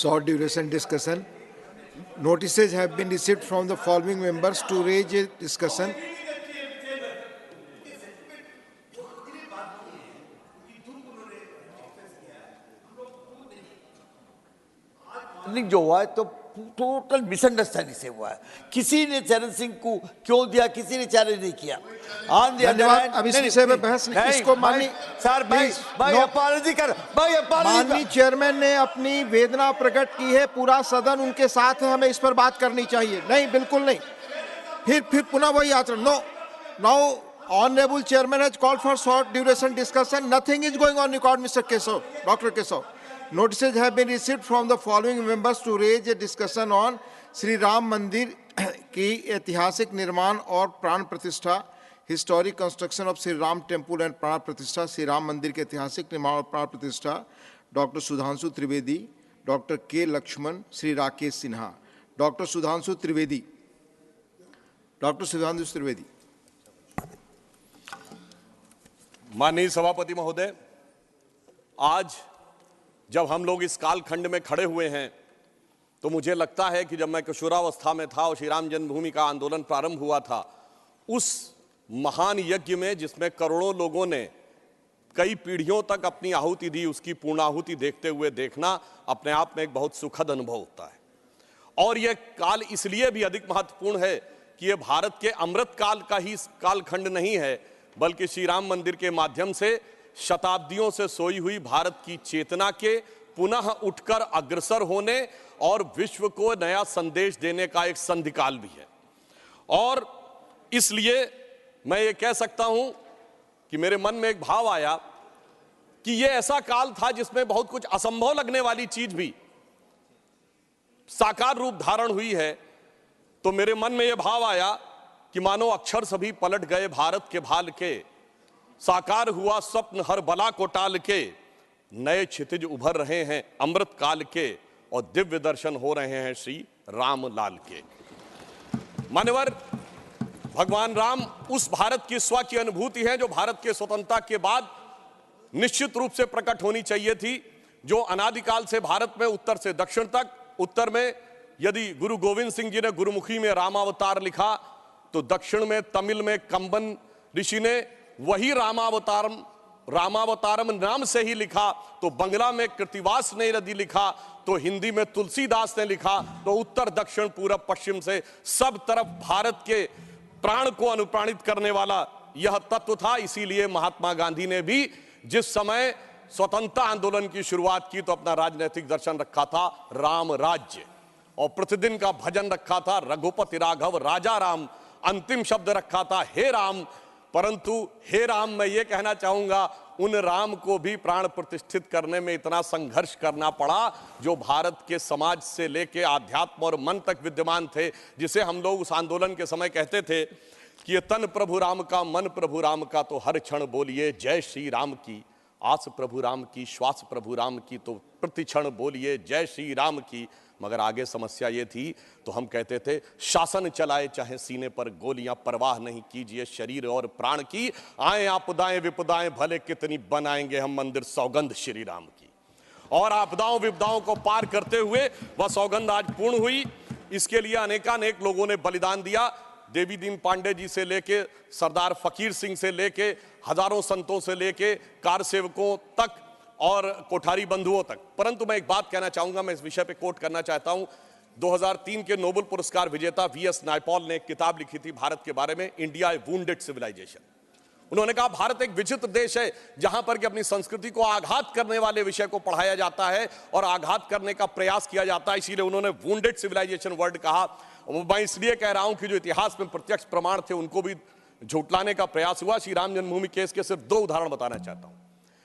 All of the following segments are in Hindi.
short duration discussion. Notices have been received from the following members to raise a discussion. जो हुआ है तो टोटल मिसअंडरस्टैंडिंग से हुआ है। किसी ने चरण सिंह को क्यों दिया, किसी ने चैलेंज नहीं किया। धन्यवाद। अब इस विषय में बहस नहीं, इसको माननीय सर भाई अपॉलॉजी कर, भाई अपॉलॉजी। माननीय चेयरमैन ने अपनी वेदना प्रकट की है, पूरा सदन उनके साथ है, हमें इस पर बात करनी चाहिए। नहीं, बिल्कुल नहीं। फिर पुनः वही आचरण। No, now honourable chairman has called for short duration discussion. Nothing is going on record mister Keshav, doctor Keshav. Notices have been received from the following members to raise a discussion on Shri Ram मंदिर की ऐतिहासिक निर्माण और प्राण प्रतिष्ठा, historic construction of Shri Ram temple and प्राण प्रतिष्ठा, श्री राम मंदिर के ऐतिहासिक निर्माण और प्राण प्रतिष्ठा, डॉक्टर सुधांशु त्रिवेदी, डॉक्टर के लक्ष्मण, श्री राकेश सिन्हा। डॉक्टर सुधांशु त्रिवेदी। माननीय सभापति महोदय, आज जब हम लोग इस कालखंड में खड़े हुए हैं तो मुझे लगता है कि जब मैं किशोरावस्था में था और श्री राम जन्मभूमि का आंदोलन प्रारंभ हुआ था, उस महान यज्ञ में जिसमें करोड़ों लोगों ने कई पीढ़ियों तक अपनी आहुति दी, उसकी पूर्णाहुति देखते हुए देखना अपने आप में एक बहुत सुखद अनुभव होता है। और यह काल इसलिए भी अधिक महत्वपूर्ण है कि यह भारत के अमृत काल का ही कालखंड नहीं है, बल्कि श्री राम मंदिर के माध्यम से शताब्दियों से सोई हुई भारत की चेतना के पुनः उठकर अग्रसर होने और विश्व को नया संदेश देने का एक संधिकाल भी है। और इसलिए मैं ये कह सकता हूं कि मेरे मन में एक भाव आया कि ये ऐसा काल था जिसमें बहुत कुछ असंभव लगने वाली चीज भी साकार रूप धारण हुई है। तो मेरे मन में यह भाव आया कि मानो अक्षर सभी पलट गए भारत के भाल के, साकार हुआ स्वप्न हर बला को टाल के, नए क्षितिज उभर रहे हैं अमृत काल के और दिव्य दर्शन हो रहे हैं श्री राम लाल के। मान्यवर, भगवान राम उस भारत की स्व की अनुभूति है जो भारत के स्वतंत्रता के बाद निश्चित रूप से प्रकट होनी चाहिए थी, जो अनादिकाल से भारत में उत्तर से दक्षिण तक, उत्तर में यदि गुरु गोविंद सिंह जी ने गुरुमुखी में रामावतार लिखा तो दक्षिण में तमिल में कंबन ऋषि ने वही रामावतारम नाम से ही लिखा, तो बंगला में कृतिवास ने यदि लिखा तो हिंदी में तुलसीदास ने लिखा, तो उत्तर दक्षिण पूरब पश्चिम से सब तरफ भारत के प्राण को अनुप्राणित करने वाला यह तत्व था। इसीलिए महात्मा गांधी ने भी जिस समय स्वतंत्रता आंदोलन की शुरुआत की तो अपना राजनीतिक दर्शन रखा था राम राज्य, और प्रतिदिन का भजन रखा था रघुपति राघव राजा राम, अंतिम शब्द रखा था हे राम। परंतु हे राम, मैं ये कहना चाहूंगा उन राम को भी प्राण प्रतिष्ठित करने में इतना संघर्ष करना पड़ा जो भारत के समाज से लेके आध्यात्म और मन तक विद्यमान थे, जिसे हम लोग उस आंदोलन के समय कहते थे कि ये तन प्रभु राम का, मन प्रभु राम का, तो हर क्षण बोलिए जय श्री राम की, आस प्रभु राम की, श्वास प्रभु राम की, तो प्रति क्षण बोलिए जय श्री राम की। मगर आगे समस्या ये थी तो हम कहते थे शासन चलाए चाहे सीने पर गोलियां, परवाह नहीं कीजिए शरीर और प्राण की, आए आपदाएं विपदाएं भले कितनी, बनाएंगे हम मंदिर सौगंध श्री राम की। और आपदाओं विपदाओं को पार करते हुए वह सौगंध आज पूर्ण हुई। इसके लिए अनेकानेक लोगों ने बलिदान दिया, देवी दीन पांडे जी से लेके सरदार फकीर सिंह से लेके हजारों संतों से लेके कार सेवकों तक और कोठारी बंधुओं तक। परंतु मैं एक बात कहना चाहूंगा, मैं इस विषय पे कोट करना चाहता हूं। 2003 के नोबेल पुरस्कार विजेता वीएस नायपॉल ने एक किताब लिखी थी भारत के बारे में, इंडिया ए वुंडेड सिविलाइजेशन। उन्होंने कहा भारत एक विचित्र देश है जहां पर कि अपनी संस्कृति को आघात करने वाले विषय को पढ़ाया जाता है और आघात करने का प्रयास किया जाता है, इसीलिए उन्होंने वुंडेड सिविलाइजेशन वर्ड कहा। मैं इसलिए कह रहा हूं कि जो इतिहास में प्रत्यक्ष प्रमाण थे उनको भी झुटलाने का प्रयास हुआ। श्री राम जन्मभूमि केस के सिर्फ 2 उदाहरण बताना चाहता हूं।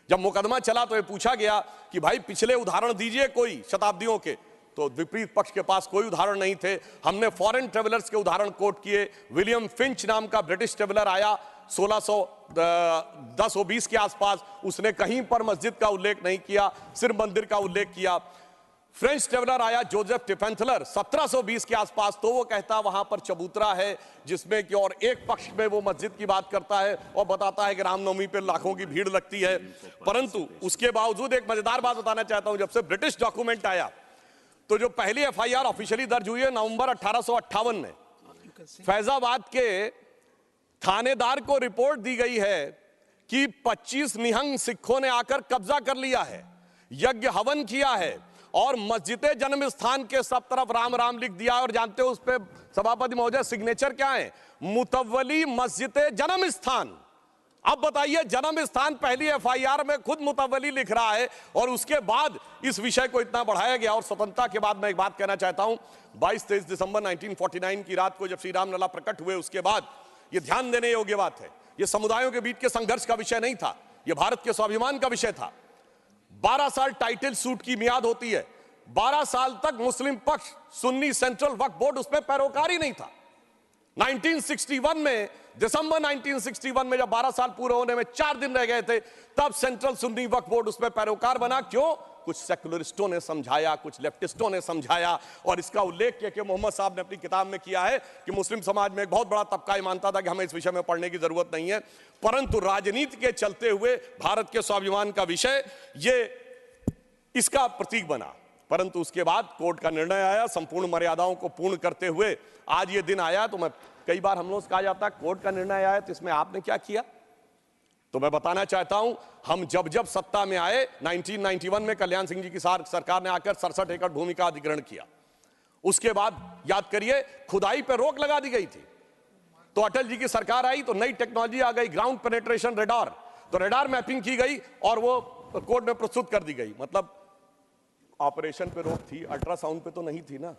जब मुकदमा चला तो ये पूछा गया कि भाई पिछले उदाहरण दीजिए कोई शताब्दियों के, तो विपरीत पक्ष के पास कोई उदाहरण नहीं थे। हमने फॉरेन ट्रेवलर्स के उदाहरण कोट किए। विलियम फिंच नाम का ब्रिटिश ट्रेवलर आया 1610-20 के आसपास, उसने कहीं पर मस्जिद का उल्लेख नहीं किया, सिर्फ मंदिर का उल्लेख किया। फ्रेंच ट्रेवलर आया जोसेफ टिफेंथलर 1720 के आसपास, तो वो कहता वहां पर चबूतरा है जिसमें कि और एक पक्ष में वो मस्जिद की बात करता है और बताता है कि रामनवमी पे लाखों की भीड़ लगती है। परंतु उसके बावजूद एक मजेदार बात बताना चाहता हूं, जब से ब्रिटिश डॉक्यूमेंट आया तो जो पहली एफआईआर ऑफिशियली दर्ज हुई है नवंबर 1858 में, फैजाबाद के थानेदार को रिपोर्ट दी गई है कि 25 निहंग सिखों ने आकर कब्जा कर लिया है, यज्ञ हवन किया है और मस्जिद जन्म स्थान के सब तरफ राम राम लिख दिया। और जानते हो उस पे सभापति महोदय सिग्नेचर क्या है? मुतव्वली मस्जिद जन्म स्थान। अब बताइए, जन्म स्थान पहली एफआईआर में खुद मुतव्वली लिख रहा है और उसके बाद इस विषय को इतना बढ़ाया गया। और स्वतंत्रता के बाद मैं एक बात कहना चाहता हूं, 22-23 दिसंबर 1949 की रात को जब श्री राम लला प्रकट हुए, उसके बाद यह ध्यान देने योग्य बात है, यह समुदायों के बीच के संघर्ष का विषय नहीं था, यह भारत के स्वाभिमान का विषय था। 12 साल टाइटल सूट की मियाद होती है, 12 साल तक मुस्लिम पक्ष सुन्नी सेंट्रल वक्फ बोर्ड उसमें पैरोकारी नहीं था। 1961 में, दिसंबर 1961 में जब 12 साल पूरे होने में 4 दिन रह गए थे, तब सेंट्रल सुन्नी वक्फ बोर्ड उसमें पैरोकार बना। क्यों? कुछ सेकुलरिस्टों ने समझाया, कुछ लेफ्टिस्टों ने समझाया। और इसका उल्लेख के मोहम्मद साहब ने अपनी किताब में किया है कि मुस्लिम समाज में एक बहुत बड़ा तबका ये मानता था कि हमें इस विषय में पढ़ने की जरूरत नहीं है, परंतु राजनीति के चलते हुए भारत के स्वाभिमान का विषय ये इसका प्रतीक बना। परंतु उसके बाद कोर्ट का निर्णय आया, संपूर्ण मर्यादाओं को पूर्ण करते हुए आज ये दिन आया। तो मैं कई बार हम लोग कहा जाता है कोर्ट का निर्णय आया तो इसमें आपने क्या किया? तो मैं बताना चाहता हूं, हम जब जब सत्ता में आए 1991 में कल्याण सिंह जी की सरकार ने आकर 67 एकड़ भूमि का अधिग्रहण किया। उसके बाद याद करिए, खुदाई पर रोक लगा दी गई थी। तो अटल जी की सरकार आई तो नई टेक्नोलॉजी आ गई, ग्राउंड पेनेट्रेशन रेडार। तो रेडार मैपिंग की गई और वो कोर्ट में प्रस्तुत कर दी गई। मतलब ऑपरेशन पे रोक थी, अल्ट्रासाउंड पे तो नहीं थी ना।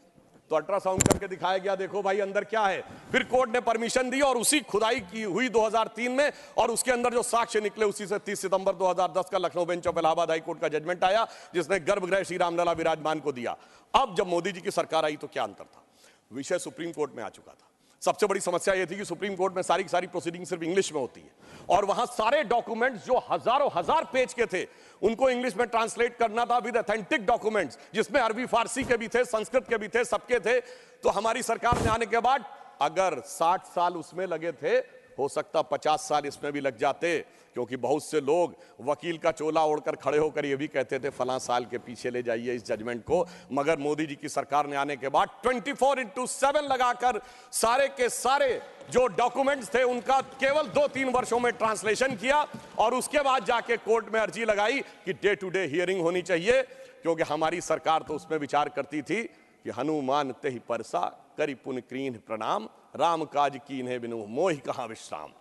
तो अल्ट्रासाउंड करके दिखाया गया, देखो भाई अंदर क्या है। फिर कोर्ट ने परमिशन दी और उसी खुदाई की हुई 2003 में, और उसके अंदर जो साक्ष्य निकले उसी से 30 सितंबर 2010 का Lucknow bench of Allahabad high court का जजमेंट आया, जिसने गर्भगृह श्री रामलला विराजमान को दिया। अब जब मोदी जी की सरकार आई तो क्या अंतर था? विषय सुप्रीम कोर्ट में आ चुका था। सबसे बड़ी समस्या यह थी कि सुप्रीम कोर्ट में सारी की सारी प्रोसीडिंग सिर्फ इंग्लिश में होती है और वहां सारे डॉक्यूमेंट्स जो हजारों हजार पेज के थे उनको इंग्लिश में ट्रांसलेट करना था विद ऑथेंटिक डॉक्यूमेंट्स, जिसमें अरबी फारसी के भी थे, संस्कृत के भी थे, सबके थे। तो हमारी सरकार में आने के बाद अगर 60 साल उसमें लगे थे, हो सकता 50 साल इसमें भी लग जाते, क्योंकि बहुत से लोग वकील का चोला ओढ़कर खड़े होकर ये भी कहते थे फलां साल के पीछे ले जाइए इस जजमेंट को। मगर मोदी जी की सरकार ने आने के बाद 24/7 लगाकर सारे के सारे जो डॉक्यूमेंट्स थे उनका केवल 2-3 वर्षों में ट्रांसलेशन किया और उसके बाद जाके कोर्ट में अर्जी लगाई कि डे टू डे हियरिंग होनी चाहिए, क्योंकि हमारी सरकार तो उसमें विचार करती थी कि हनुमान तेहि परसा करि पुन कीन्ह प्रणाम, राम काज कीन्हे बिनु मोहि कहां विश्राम।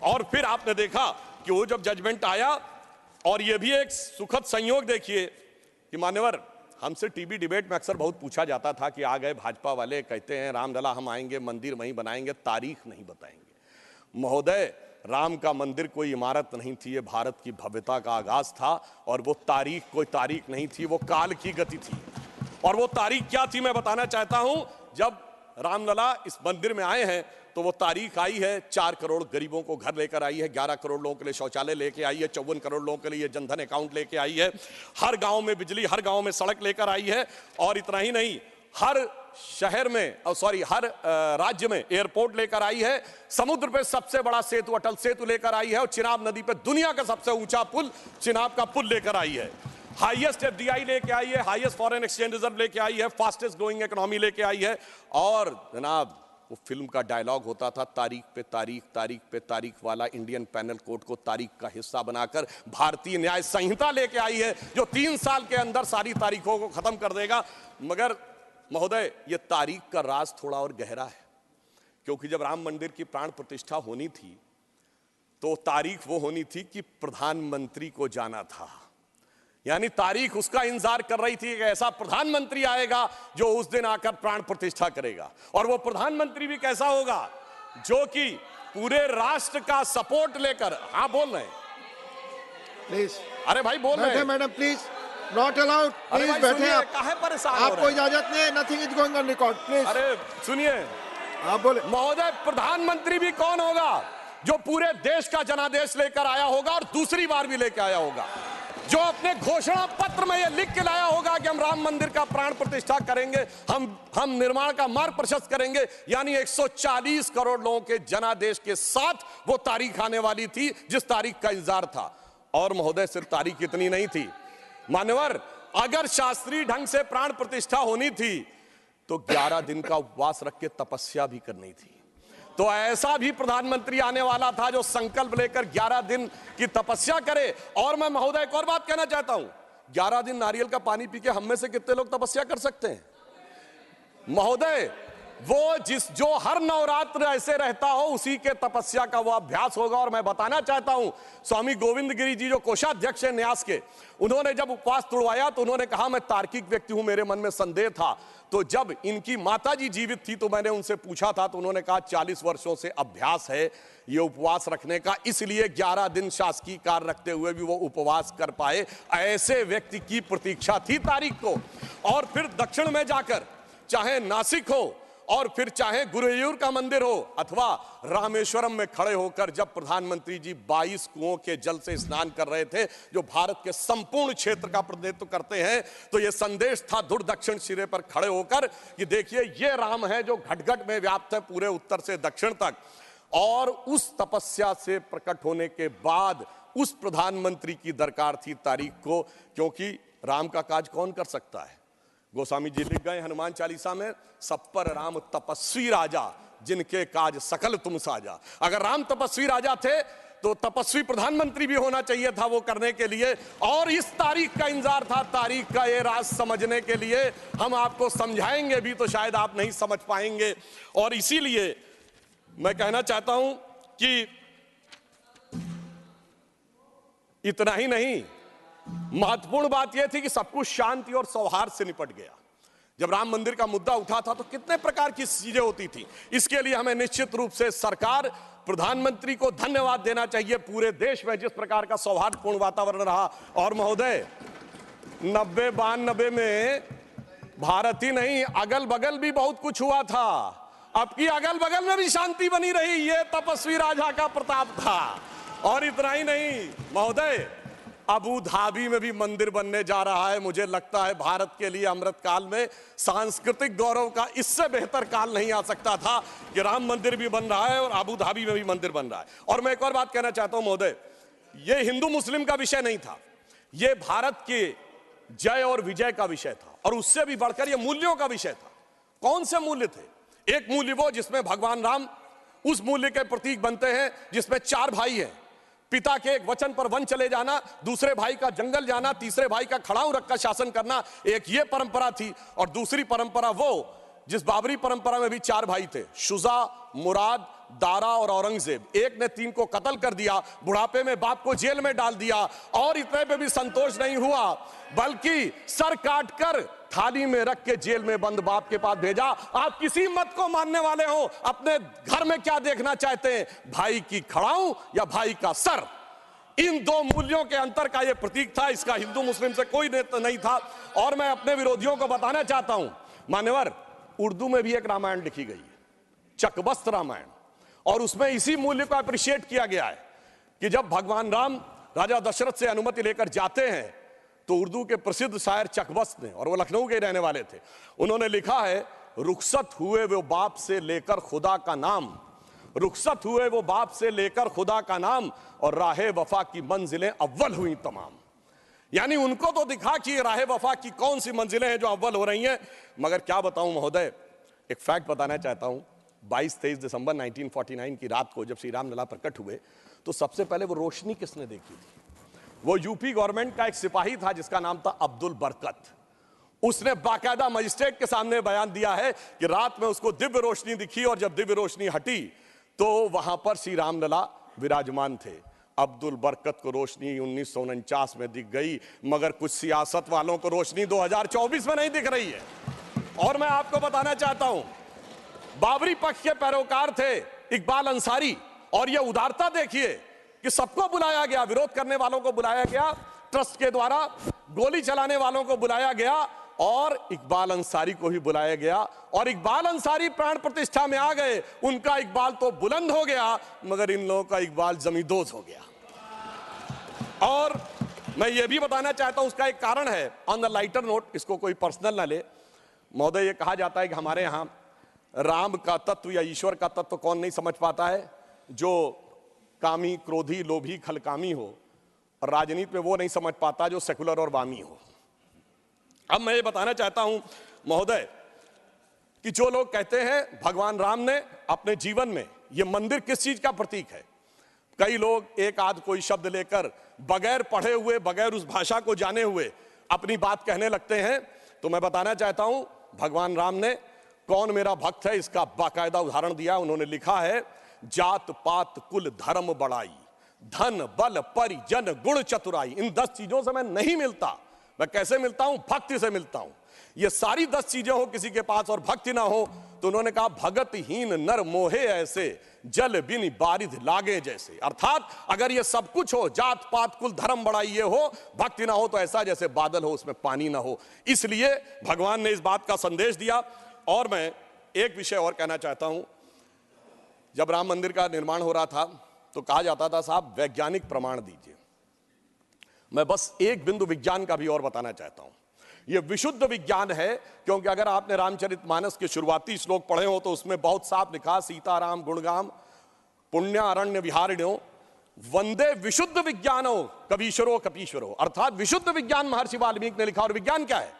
और फिर आपने देखा कि वो जब जजमेंट आया, और ये भी एक सुखद संयोग देखिए कि मान्यवर, हमसे टीवी डिबेट में अक्सर बहुत पूछा जाता था कि आ गए भाजपा वाले, कहते हैं रामलला हम आएंगे, मंदिर वहीं बनाएंगे, तारीख नहीं बताएंगे। महोदय, राम का मंदिर कोई इमारत नहीं थी, ये भारत की भव्यता का आगाज था। और वो तारीख कोई तारीख नहीं थी, वो काल की गति थी। और वो तारीख क्या थी मैं बताना चाहता हूं। जब रामलला इस मंदिर में आए हैं तो वो तारीख आई है, 4 करोड़ गरीबों को घर लेकर आई है, 11 करोड़ लोगों के लिए शौचालय लेके आई है, 54 करोड़ लोगों के लिए जनधन अकाउंट लेके आई है, हर गांव में बिजली, हर गांव में सड़क लेकर आई है। और इतना ही नहीं, हर शहर में हर राज्य में एयरपोर्ट लेकर आई है, समुद्र पे सबसे बड़ा सेतु अटल सेतु लेकर आई है, और चिनाब नदी पे दुनिया का सबसे ऊंचा पुल चिनाब का पुल लेकर आई है, हाईएस्ट एफडीआई लेके आई है, हाईएस्ट फॉरेन एक्सचेंज रिजर्व लेके आई है, फास्टेस्ट ग्रोइंग इकोनॉमी लेके आई है। और जनाब, वो फिल्म का डायलॉग होता था, तारीख पे तारीख, तारीख पे तारीख वाला इंडियन पैनल कोड को तारीख का हिस्सा बनाकर भारतीय न्याय संहिता लेके आई है, जो 3 साल के अंदर सारी तारीखों को खत्म कर देगा। मगर महोदय, ये तारीख का राज थोड़ा और गहरा है, क्योंकि जब राम मंदिर की प्राण प्रतिष्ठा होनी थी तो तारीख वो होनी थी कि प्रधानमंत्री को जाना था, यानी तारीख उसका इंतजार कर रही थी कि ऐसा प्रधानमंत्री आएगा जो उस दिन आकर प्राण प्रतिष्ठा करेगा। और वो प्रधानमंत्री भी कैसा होगा, जो कि पूरे राष्ट्र का सपोर्ट लेकर, हाँ बोल रहे हैं प्लीज, अरे भाई बोल रहे हैं madam please, not allowed, please बैठे आप, काहे परेशान, आपको इजाजत नहीं है, nothing is going on record, please. अरे सुनिए, आप बोले। महोदय, प्रधानमंत्री भी कौन होगा, जो पूरे देश का जनादेश लेकर आया होगा और दूसरी बार भी लेकर आया होगा, जो अपने घोषणा पत्र में यह लिख के लाया होगा कि हम राम मंदिर का प्राण प्रतिष्ठा करेंगे, हम निर्माण का मार्ग प्रशस्त करेंगे। यानी 140 करोड़ लोगों के जनादेश के साथ वो तारीख आने वाली थी जिस तारीख का इंतजार था। और महोदय, सिर्फ तारीख इतनी नहीं थी मान्यवर, अगर शास्त्रीय ढंग से प्राण प्रतिष्ठा होनी थी तो 11 दिन का उपवास रख के तपस्या भी करनी थी। तो ऐसा भी प्रधानमंत्री आने वाला था जो संकल्प लेकर 11 दिन की तपस्या करे। और मैं महोदय एक और बात कहना चाहता हूं, 11 दिन नारियल का पानी पी के हम में से कितने लोग तपस्या कर सकते हैं महोदय? वो जो हर नवरात्र ऐसे रहता हो उसी के तपस्या का वो अभ्यास होगा। और मैं बताना चाहता हूं, स्वामी गोविंद गिरी जी जो कोषाध्यक्ष हैं न्यास के, उन्होंने जब उपवास तोड़वाया तो उन्होंने कहा मैं तार्किक व्यक्ति हूं, मेरे मन में संदेह था। तो जब इनकी माताजी जीवित थी तो मैंने उनसे पूछा था, तो उन्होंने कहा 40 वर्षों से अभ्यास है ये उपवास रखने का, इसलिए 11 दिन शासकीय कार्य रखते हुए भी वो उपवास कर पाए। ऐसे व्यक्ति की प्रतीक्षा थी तारीख को। और फिर दक्षिण में जाकर, चाहे नासिक हो और फिर चाहे गुरुवायूर का मंदिर हो अथवा रामेश्वरम में खड़े होकर जब प्रधानमंत्री जी 22 कुओं के जल से स्नान कर रहे थे, जो भारत के संपूर्ण क्षेत्र का प्रतिनिधित्व करते हैं, तो यह संदेश था दूर दक्षिण सिरे पर खड़े होकर कि देखिए ये राम है जो घट घट में व्याप्त है पूरे उत्तर से दक्षिण तक। और उस तपस्या से प्रकट होने के बाद उस प्रधानमंत्री की दरकार थी तारीख को, क्योंकि राम का काज कौन कर सकता है? गोस्वामी जी लिख गए हनुमान चालीसा में, सब पर राम तपस्वी राजा, जिनके काज सकल तुम साजा। अगर राम तपस्वी राजा थे तो तपस्वी प्रधानमंत्री भी होना चाहिए था वो करने के लिए। और इस तारीख का इंतजार था, तारीख का ये राज समझने के लिए। हम आपको समझाएंगे भी तो शायद आप नहीं समझ पाएंगे। और इसीलिए मैं कहना चाहता हूं कि इतना ही नहीं, महत्वपूर्ण बात यह थी कि सब कुछ शांति और सौहार्द से निपट गया। जब राम मंदिर का मुद्दा उठा था तो कितने प्रकार की चीजें होती थी। इसके लिए हमें निश्चित रूप से सरकार, प्रधानमंत्री को धन्यवाद देना चाहिए। पूरे देश में जिस प्रकार का सौहार्दपूर्ण वातावरण रहा। और महोदय 90-92 में भारत ही नहीं अगल बगल भी बहुत कुछ हुआ था। अब की अगल बगल में भी शांति बनी रही, ये तपस्वी राजा का प्रताप था। और इतना ही नहीं महोदय, अबू धाबी में भी मंदिर बनने जा रहा है। मुझे लगता है भारत के लिए अमृत काल में सांस्कृतिक गौरव का इससे बेहतर काल नहीं आ सकता था कि राम मंदिर भी बन रहा है और अबू धाबी में भी मंदिर बन रहा है। और मैं एक और बात कहना चाहता हूं महोदय, यह हिंदू मुस्लिम का विषय नहीं था, यह भारत के जय और विजय का विषय था। और उससे भी बढ़कर यह मूल्यों का विषय था। कौन से मूल्य थे? एक मूल्य वो जिसमें भगवान राम उस मूल्य के प्रतीक बनते हैं जिसमें 4 भाई हैं, पिता के एक वचन पर वन चले जाना, दूसरे भाई का जंगल जाना, तीसरे भाई का खड़ाऊ रखकर शासन करना, एक ये परंपरा थी। और दूसरी परंपरा वो जिस बाबरी परंपरा में भी 4 भाई थे, शुजा, मुराद, दारा और औरंगजेब। एक ने 3 को कत्ल कर दिया, बुढ़ापे में बाप को जेल में डाल दिया। और इतने पे भी संतोष नहीं हुआ, बल्कि सर काटकर थाली में रख के जेल में बंद बाप के पास भेजा। आप किसी मत को मानने वाले हो, अपने घर में क्या देखना चाहते हैं, भाई की खड़ाऊ या भाई का सर? इन 2 मूल्यों के अंतर का यह प्रतीक था। इसका हिंदू मुस्लिम से कोई नहीं था। और मैं अपने विरोधियों को बताना चाहता हूं, मान्यवर, उर्दू में भी एक रामायण लिखी गई है, चकबस्त रामायण, और उसमें इसी मूल्य को अप्रिशिएट किया गया है कि जब भगवान राम राजा दशरथ से अनुमति लेकर जाते हैं तो उर्दू के प्रसिद्ध शायर चकबस्त ने, और वो लखनऊ के रहने वाले थे, उन्होंने लिखा है, रुखसत हुए वो बाप से लेकर खुदा का नाम, रुखसत हुए वो बाप से लेकर खुदा का नाम, और राहे वफा की मंजिलें अव्वल हुई तमाम। यानी उनको तो दिखा कि राहे वफा की कौन सी मंजिलें हैं जो अव्वल हो रही हैं। मगर क्या बताऊं महोदय, एक फैक्ट बताना चाहता हूं। 22-23 दिसंबर 1949 की रात को जब श्री राम लला प्रकट हुए तो सबसे पहले वो रोशनी किसने देखी थी? वो यूपी गवर्नमेंट का एक सिपाही था जिसका नाम था अब्दुल बरकत। उसने बाकायदा मजिस्ट्रेट के सामने बयान दिया है कि रात में उसको दिव्य रोशनी दिखी, और जब दिव्य रोशनी हटी तो वहां पर श्री राम लला विराजमान थे। अब्दुल बरकत को रोशनी 1949 में दिख गई, मगर कुछ सियासत वालों को रोशनी 2024 में नहीं दिख रही है। और मैं आपको बताना चाहता हूं, बाबरी पक्ष के पैरोकार थे इकबाल अंसारी, और यह उदारता देखिए कि सबको बुलाया गया, विरोध करने वालों को बुलाया गया, ट्रस्ट के द्वारा गोली चलाने वालों को बुलाया गया, और इकबाल अंसारी को ही बुलाया गया। और इकबाल अंसारी प्राण प्रतिष्ठा में आ गए। उनका इकबाल तो बुलंद हो गया, मगर इन लोगों का इकबाल जमींदोज हो गया। और मैं ये भी बताना चाहता हूं, उसका एक कारण है। ऑन द लाइटर नोट, इसको कोई पर्सनल ना ले महोदय, ये कहा जाता है कि हमारे यहां राम का तत्व या ईश्वर का तत्व कौन नहीं समझ पाता है? जो कामी, क्रोधी, लोभी, खलकामी हो। और राजनीति में वो नहीं समझ पाता जो सेकुलर और वामी हो। अब मैं ये बताना चाहता हूं महोदय कि जो लोग कहते हैं भगवान राम ने अपने जीवन में ये मंदिर किस चीज का प्रतीक है, कई लोग एक आध कोई शब्द लेकर बगैर पढ़े हुए, बगैर उस भाषा को जाने हुए अपनी बात कहने लगते हैं। तो मैं बताना चाहता हूं भगवान राम ने कौन मेरा भक्त है इसका बाकायदा उदाहरण दिया। उन्होंने लिखा है, जात पात कुल धर्म बड़ाई, धन बल परिजन गुण चतुराई। इन 10 चीजों से मैं नहीं मिलता। मैं कैसे मिलता हूं? भक्ति से मिलता हूं। ये सारी 10 चीजें हो किसी के पास और भक्ति ना हो, तो उन्होंने कहा भगतहीन नर मोहे ऐसे, जल बिन बारिध लागे जैसे। अर्थात अगर ये सब कुछ हो, जात पात कुल धर्म बड़ाई ये हो, भक्ति ना हो तो ऐसा जैसे बादल हो उसमें पानी ना हो। इसलिए भगवान ने इस बात का संदेश दिया। और मैं एक विषय और कहना चाहता हूं, जब राम मंदिर का निर्माण हो रहा था तो कहा जाता था साहब वैज्ञानिक प्रमाण दीजिए। मैं बस एक बिंदु विज्ञान का भी और बताना चाहता हूं। यह विशुद्ध विज्ञान है, क्योंकि अगर आपने रामचरितमानस के शुरुआती श्लोक पढ़े हो तो उसमें बहुत साफ लिखा, सीताराम गुणगाम पुण्य अरण्य विहारिण्यो वंदे विशुद्ध विज्ञानो कबीश्वरो कपीश्वरो। अर्थात विशुद्ध विज्ञान महर्षि वाल्मीकि ने लिखा। और विज्ञान क्या है?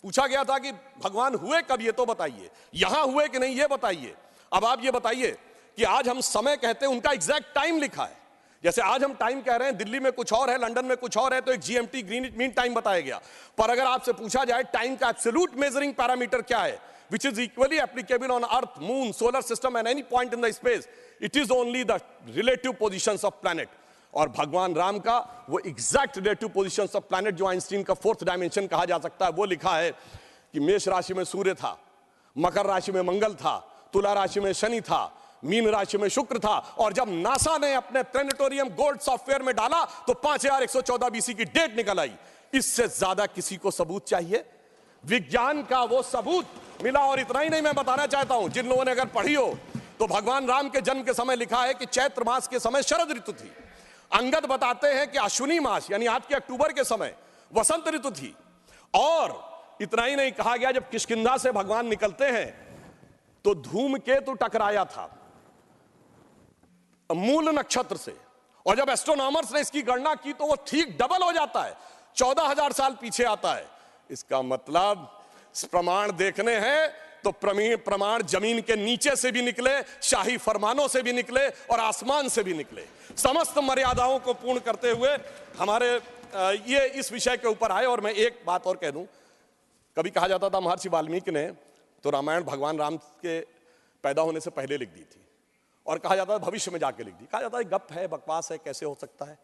पूछा गया था कि भगवान हुए कब, ये तो बताइए, यहां हुए कि नहीं ये बताइए। अब आप ये बताइए कि आज हम समय कहते हैं, उनका एग्जैक्ट टाइम लिखा है। जैसे आज हम टाइम कह रहे हैं, दिल्ली में कुछ और है, लंदन में कुछ और है, तो एक जीएमटी ग्रीनिच मीन टाइम बताया गया। पर अगर आपसे पूछा जाए टाइम का एब्सोल्यूट मेजरिंग पैरामीटर क्या है, which is equally applicable on earth, moon, solar system and any point in the space, it is only the relative positions of planet। और भगवान राम का वो exact relative positions of planet, जो आइंस्टीन का 4th डायमेंशन कहा जा सकता है, वो लिखा है कि मेष राशि में सूर्य था, मकर राशि में मंगल था, तुला राशि में शनि था, मीन राशि में शुक्र था। और जब नासा ने अपने प्लेनेटोरियम गोल्ड सॉफ्टवेयर में डाला तो 5114 बीसी की डेट निकल आई। इससे ज्यादा किसी को सबूत चाहिए? विज्ञान का वो सबूत मिला। और इतना ही नहीं, मैं बताना चाहता हूं, जिन लोगों ने अगर पढ़ी हो तो भगवान राम के जन्म के समय लिखा है कि चैत्र मास के समय शरद ऋतु थी। अंगद बताते हैं कि अश्विनी मास यानी आज के अक्टूबर के समय वसंत ऋतु थी। और इतना ही नहीं, कहा गया जब किष्किंधा से भगवान निकलते हैं तो धूमकेतु टकराया था मूल नक्षत्र से। और जब एस्ट्रोनॉमर्स ने इसकी गणना की तो वो ठीक डबल हो जाता है, 14,000 साल पीछे आता है। इसका मतलब प्रमाण देखने हैं तो प्रमाण जमीन के नीचे से भी निकले, शाही फरमानों से भी निकले और आसमान से भी निकले। समस्त मर्यादाओं को पूर्ण करते हुए हमारे ये इस विषय के ऊपर आए। और मैं एक बात और कह दूं, कभी कहा जाता था महर्षि वाल्मीकि ने तो रामायण भगवान राम के पैदा होने से पहले लिख दी थी, और कहा जाता है भविष्य में जाके लिख दी। कहा जाता है गप है, बकवास है, कैसे हो सकता है।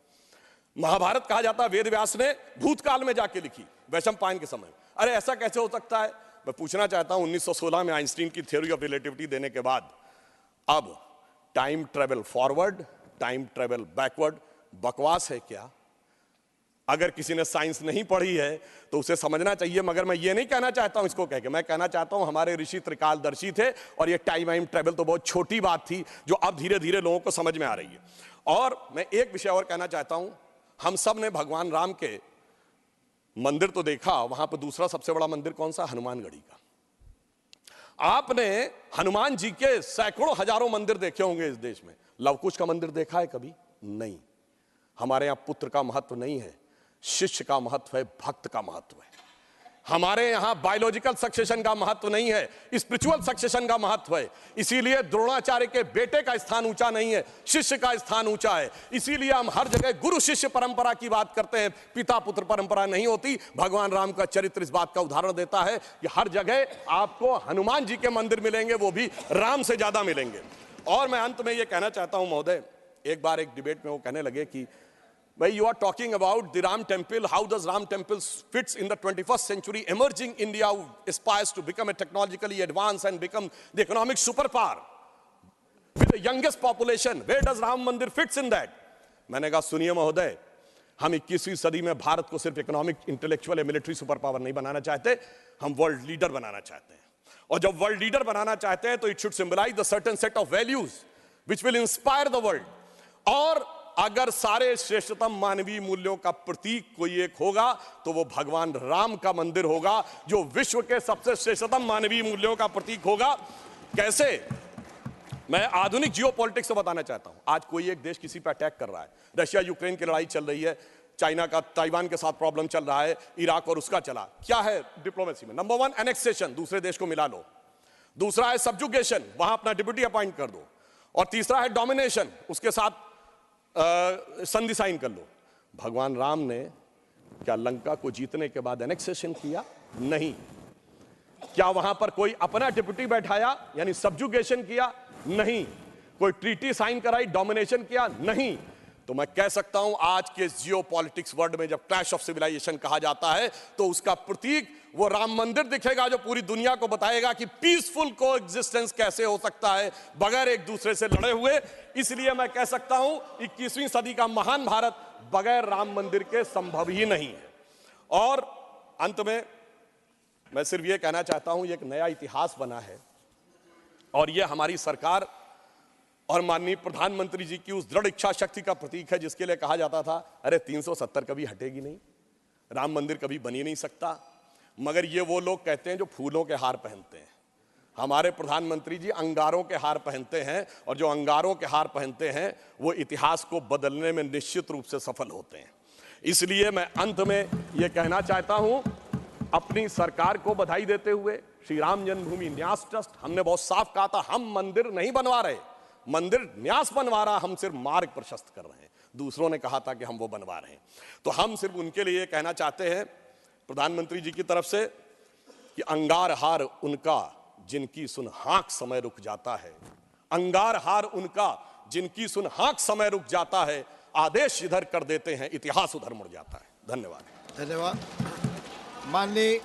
महाभारत कहा जाता है वेद व्यास ने भूतकाल में जाके लिखी, वैशंपायन के समय। अरे ऐसा कैसे हो सकता है? मैं पूछना चाहता हूं 1916 में आइंस्टीन की थ्योरी ऑफ रिलेटिविटी देने के बाद अब time travel forward, time travel backward बकवास है क्या? अगर किसी ने साइंस नहीं पढ़ी है तो उसे समझना चाहिए। मगर मैं ये नहीं कहना चाहता हूं इसको कह के, मैं कहना चाहता हूं हमारे ऋषि त्रिकालदर्शी थे और ये टाइम ट्रेवल तो बहुत छोटी बात थी जो अब धीरे धीरे लोगों को समझ में आ रही है। और मैं एक विषय और कहना चाहता हूं, हम सब ने भगवान राम के मंदिर तो देखा, वहां पर दूसरा सबसे बड़ा मंदिर कौन सा? हनुमानगढ़ी का। आपने हनुमान जी के सैकड़ों हजारों मंदिर देखे होंगे इस देश में, लवकुश का मंदिर देखा है कभी? नहीं। हमारे यहां पुत्र का महत्व नहीं है, शिष्य का महत्व है, भक्त का महत्व है। हमारे यहां बायोलॉजिकल सक्सेशन का महत्व नहीं है, स्पिरिचुअल सक्सेशन का महत्व है। इसीलिए द्रोणाचार्य के बेटे का स्थान ऊंचा नहीं है, शिष्य का स्थान ऊंचा है। इसीलिए हम हर जगह गुरु शिष्य परंपरा की बात करते हैं, पिता पुत्र परंपरा नहीं होती। भगवान राम का चरित्र इस बात का उदाहरण देता है कि हर जगह आपको हनुमान जी के मंदिर मिलेंगे, वो भी राम से ज्यादा मिलेंगे। और मैं अंत में यह कहना चाहता हूं महोदय, एक बार एक डिबेट में वो कहने लगे कि भाई you are talking about the Ram temple, how does Ram temple fits in the 21st century emerging India who aspires to become a technologically advanced and become the economic superpower with the youngest population, where does Ram Mandir fits in that? मैंने कहा सुनिए महोदय, हम 21वीं सदी में भारत को सिर्फ इकोनॉमिक, इंटेलेक्चुअल या मिलिट्री सुपर पावर नहीं बनाना चाहते, हम वर्ल्ड लीडर बनाना चाहते हैं। और जब वर्ल्ड लीडर बनाना चाहते हैं तो it should symbolise the certain set of values which will inspire the world. और अगर सारे श्रेष्ठतम मानवीय मूल्यों का प्रतीक कोई एक होगा तो वो भगवान राम का मंदिर होगा, जो विश्व के सबसे श्रेष्ठतम मानवीय मूल्यों का प्रतीक होगा। कैसे? मैं आधुनिक जियोपॉलिटिक्स से बताना चाहता हूं। आज कोई एक देश किसी पर अटैक कर रहा है, रशिया यूक्रेन की लड़ाई चल रही है, चाइना का ताइवान के साथ प्रॉब्लम चल रहा है, इराक और उसका चला। क्या है डिप्लोमेसी में? नंबर 1 एनेक्सेशन, दूसरे देश को मिला लो। दूसरा है सब्जुगेशन, वहां अपना डिप्यूटी अपॉइंट कर दो। और तीसरा है डोमिनेशन, उसके साथ संधि साइन कर लो। भगवान राम ने क्या लंका को जीतने के बाद एनेक्सेशन किया? नहीं। क्या वहां पर कोई अपना डिप्यूटी बैठाया यानी सब्जुगेशन किया? नहीं। कोई ट्रीटी साइन कराई, डोमिनेशन किया? नहीं। तो मैं कह सकता हूं आज के जियोपॉलिटिक्स वर्ल्ड में जब क्लैश ऑफ सिविलाइजेशन कहा जाता है तो उसका प्रतीक वो राम मंदिर दिखेगा जो पूरी दुनिया को बताएगा कि पीसफुल कोएग्जिस्टेंस कैसे हो सकता है बगैर एक दूसरे से लड़े हुए। इसलिए मैं कह सकता हूं 21वीं सदी का महान भारत बगैर राम मंदिर के संभव ही नहीं है। और अंत में मैं सिर्फ ये कहना चाहता हूं, ये एक नया इतिहास बना है और ये हमारी सरकार और माननीय प्रधानमंत्री जी की उस दृढ़ इच्छा शक्ति का प्रतीक है जिसके लिए कहा जाता था अरे 370 कभी हटेगी नहीं, राम मंदिर कभी बन ही नहीं सकता। मगर ये वो लोग कहते हैं जो फूलों के हार पहनते हैं। हमारे प्रधानमंत्री जी अंगारों के हार पहनते हैं और जो अंगारों के हार पहनते हैं वो इतिहास को बदलने में निश्चित रूप से सफल होते हैं। इसलिए मैं अंत में ये कहना चाहता हूं, अपनी सरकार को बधाई देते हुए, श्री राम जन्मभूमि न्यास ट्रस्ट, हमने बहुत साफ कहा था हम मंदिर नहीं बनवा रहे, मंदिर न्यास बनवा रहा, हम सिर्फ मार्ग प्रशस्त कर रहे हैं। दूसरों ने कहा था कि हम वो बनवा रहे हैं। तो हम सिर्फ उनके लिए कहना चाहते हैं प्रधानमंत्री जी की तरफ से कि अंगार हार उनका जिनकी सुन हाँक समय रुक जाता है, अंगार हार उनका जिनकी सुन हाँक समय रुक जाता है, आदेश इधर कर देते हैं इतिहास उधर मुड़ जाता है। धन्यवाद। धन्यवाद। माननीय